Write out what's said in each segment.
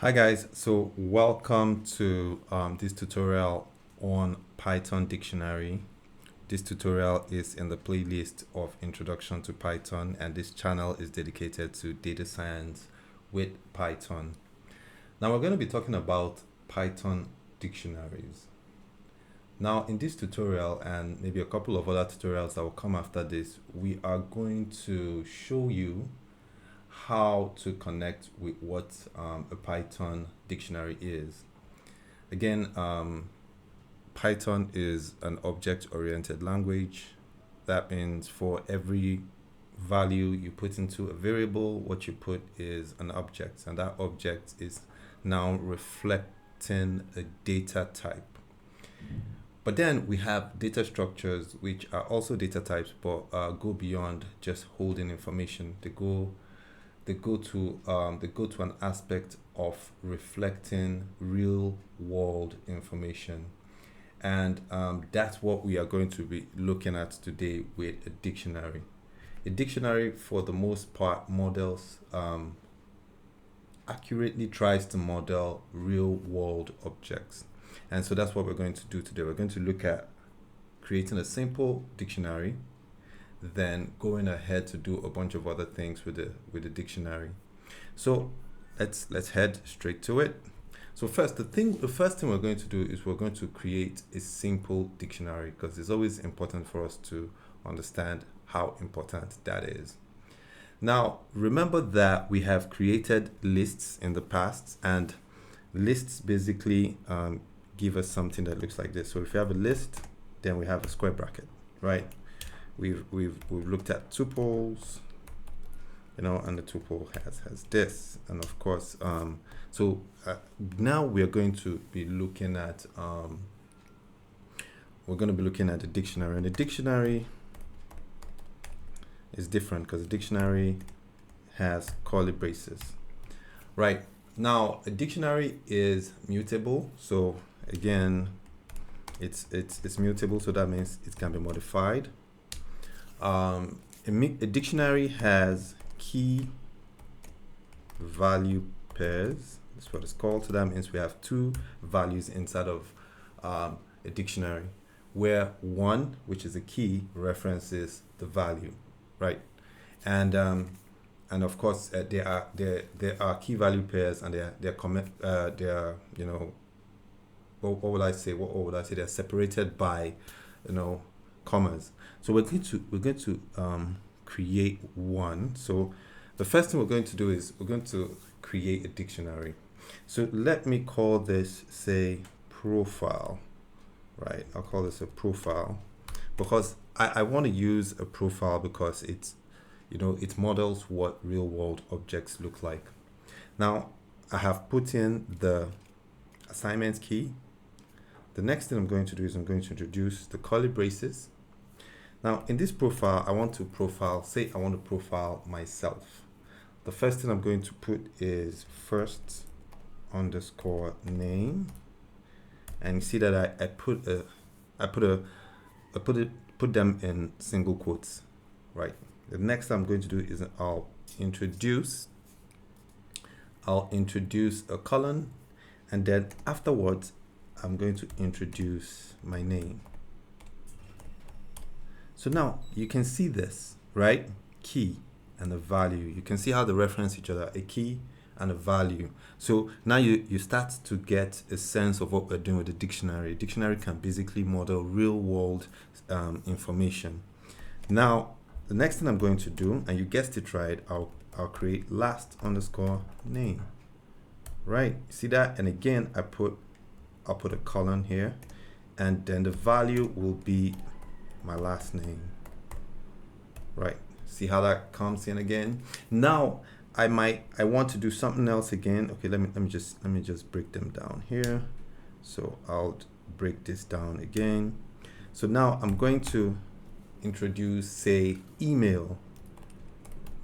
Hi guys, so welcome to this tutorial on Python Dictionary. This tutorial is in the playlist of Introduction to Python, and this channel is dedicated to data science with Python. Now we're going to be talking about Python dictionaries. Now in this tutorial and maybe a couple of other tutorials that will come after this, we are going to show you how to connect with what a Python dictionary is. Again, Python is an object-oriented language. That means for every value you put into a variable, what you put is an object, and that object is now reflecting a data type. But then we have data structures, which are also data types, but go beyond just holding information. They go to an aspect of reflecting real world information, and that's what we are going to be looking at today with a dictionary. A dictionary, for the most part, models accurately tries to model real world objects, and so that's what we're going to do today. We're going to look at creating a simple dictionary, then going ahead to do a bunch of other things with the dictionary. So let's head straight to it. So the first thing we're going to do is we're going to create a simple dictionary, because it's always important for us to understand how important that is. Now remember that we have created lists in the past, and lists basically give us something that looks like this. So if you have a list, then we have a square bracket, right? We've looked at tuples, and the tuple has this, and of course, now we're going to be looking at the dictionary, and the dictionary is different because the dictionary has curly braces. Right now, a dictionary is mutable, so again, it's mutable, so that means it can be modified. A dictionary has key value pairs. That's what it's called. So that means we have two values inside of a dictionary, where one, which is a key, references the value, right? And of course there are key value pairs, and what would I say? They're separated by commas. So we're going to create one. So the first thing we're going to do is we're going to create a dictionary. So let me call this, say, profile, right? I'll call this a profile, because I want to use a profile because it models what real world objects look like. Now I have put in the assignment key. The next thing I'm going to do is I'm going to introduce the curly braces. Now in this profile, I want to profile myself. The first thing I'm going to put is first underscore name, and you see that I put them in single quotes, right? The next thing I'm going to do is I'll introduce a colon, and then afterwards I'm going to introduce my name. So now you can see this, right? Key and a value. You can see how they reference each other, a key and a value. So now you start to get a sense of what we're doing with the dictionary. A dictionary can basically model real world information. Now, the next thing I'm going to do, and you guessed it right, I'll create last underscore name, right? See that? And again, I'll put a colon here, and then the value will be my last name, right? See how that comes in again? Now I want to do something else again. Okay, let me just break them down here. So I'll break this down again. So now I'm going to introduce, say, email,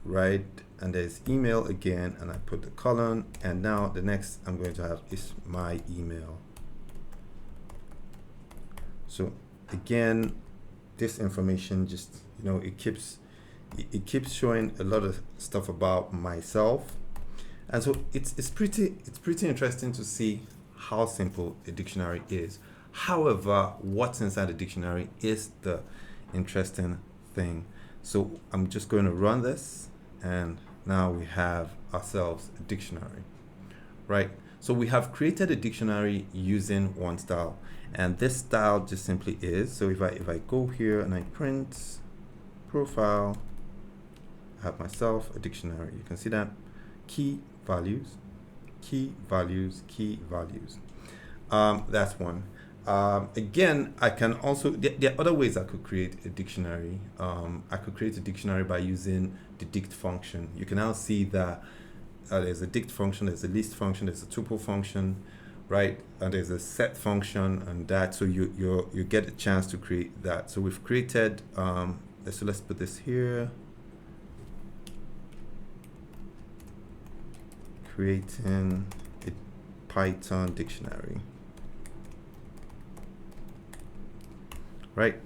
right? And there's email again, and I put the colon, and now the next I'm going to have is my email. So again, this information just, it keeps showing a lot of stuff about myself. And so it's pretty interesting to see how simple a dictionary is. However, what's inside the dictionary is the interesting thing. So I'm just going to run this, and now we have ourselves a dictionary, right? So we have created a dictionary using one style, and this style just simply is, so if I go here and I print profile, I have myself a dictionary. You can see that key values, key values, key values. That's one. Again, I can also, there are other ways I could create a dictionary. I could create a dictionary by using the dict function. You can now see that there's a dict function, there's a list function, there's a tuple function, right? And there's a set function and that. So you get a chance to create that. So we've created, so let's put this here. Creating a Python dictionary. Right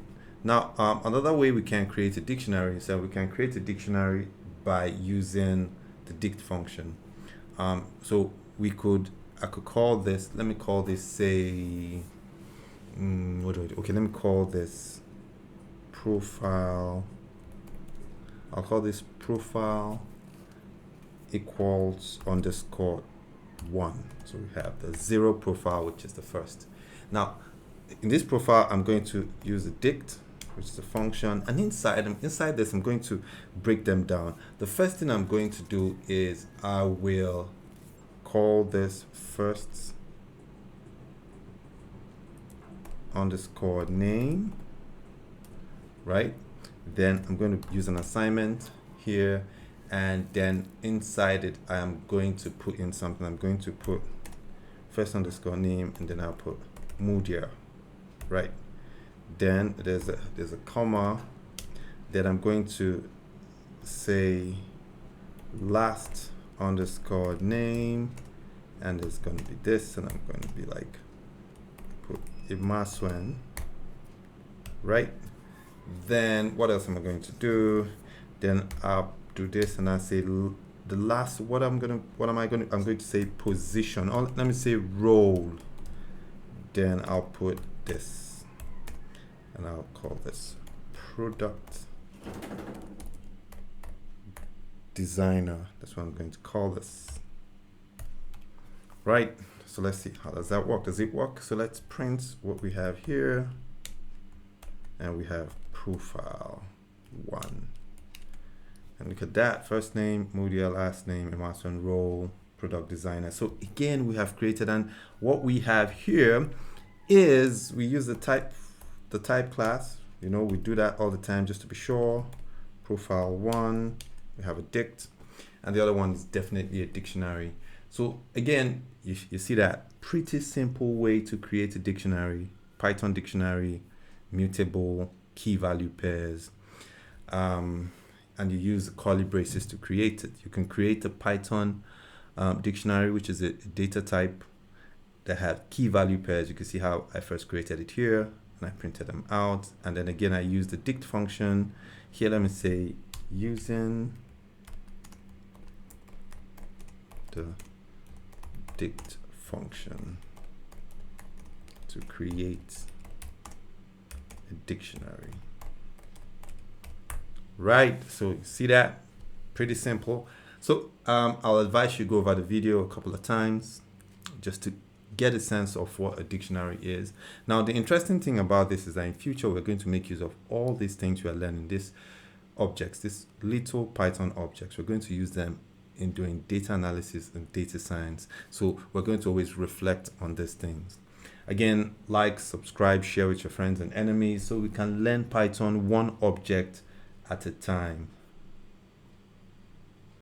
now, another way we can create a dictionary is that we can create a dictionary by using the dict function. So I could call this, let me call this, say, what do I do? Okay, let me call this profile. I'll call this profile equals underscore 1. So we have the 0 profile, which is the first. Now, in this profile, I'm going to use a dict, which is a function, and inside this, I'm going to break them down. The first thing I'm going to do is I will call this first underscore name, right? Then I'm going to use an assignment here, and then inside it, I am going to put in something. I'm going to put first underscore name, and then I'll put Mudia, right? Then there's a comma. Then I'm going to say last underscore name, and it's going to be this, and I'm going to be like put Imaswen, right? Then what else am I going to do? Then I'll do this, and I say the last. I'm going to say position. Or let me say role. Then I'll put this, and I'll call this product designer. That's what I'm going to call this. Right. So let's see, how does that work? Does it work? So let's print what we have here, and we have profile 1. And look at that, first name, Mudia, last name, Emerson, role, product designer. So again, we have created, and what we have here is we use the type class. You know, we do that all the time just to be sure. Profile 1, we have a dict, and the other one is definitely a dictionary. So again, you see that pretty simple way to create a dictionary, Python dictionary, mutable, key value pairs, and you use curly braces to create it. You can create a Python dictionary, which is a data type that had key value pairs. You can see how I first created it here, and I printed them out. And then again, I use the dict function. Here, let me say using the dict function to create a dictionary. Right, so you see that, pretty simple. So I'll advise you go over the video a couple of times just to get a sense of what a dictionary is. Now, the interesting thing about this is that in future, we're going to make use of all these things we are learning, these objects, these little Python objects. We're going to use them in doing data analysis and data science. So we're going to always reflect on these things. Again, like, subscribe, share with your friends and enemies so we can learn Python one object at a time.